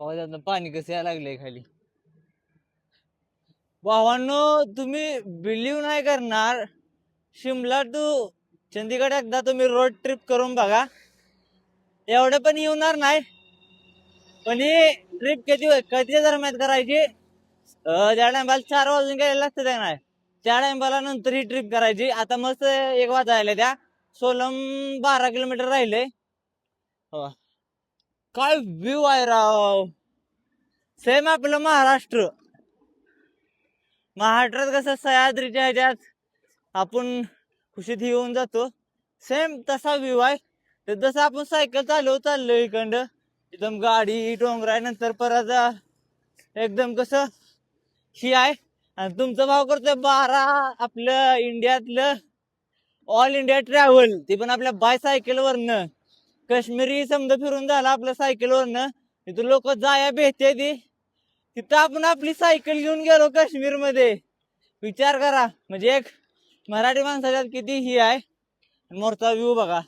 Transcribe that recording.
पावसातनं पाणी कसं यायला लागलंय खाली. भावांनो, तुम्ही बिलीव्ह नाही करणार, शिमला टू चंदीगड एकदा तुम्ही रोड ट्रिप करून बघा. एवढं पण येणार नाही, पण ही ट्रिप कधी दरम्यान करायची. ज्या टायमाला 4 वाजून गेलेलं असतं त्या नाही, त्या टायमाला नंतर ही ट्रिप करायची. आता मस्त 1 वाजायला त्या सोलम 12 किलोमीटर राहिले. काय व्ह्यू आहे राव, सेम आपलं महाराष्ट्रात कसं सह्याद्रीच्या ह्याच्यात आपण खुशीत येऊन जातो, सेम तसा व्ह्यू आहे. तर जसं आपण सायकल चाललो इकडं एकदम गाडी डोंगरानंतर परत एकदम कसं ही आहे. आणि तुमचा भाव करतोय 12 आपलं इंडियातलं ऑल इंडिया ट्रॅव्हल, ते पण आपल्या बायसायकल वरनं. काश्मीरी समजा फिरून झाला आपल्या सायकल वरनं. तिथं लोक जाया भेटते ती, तिथं आपण आपली सायकल घेऊन गेलो काश्मीर मध्ये. विचार करा, म्हणजे एक मराठी माणसाच्यात किती ही आहे. मोरचा व्ह्यू बघा.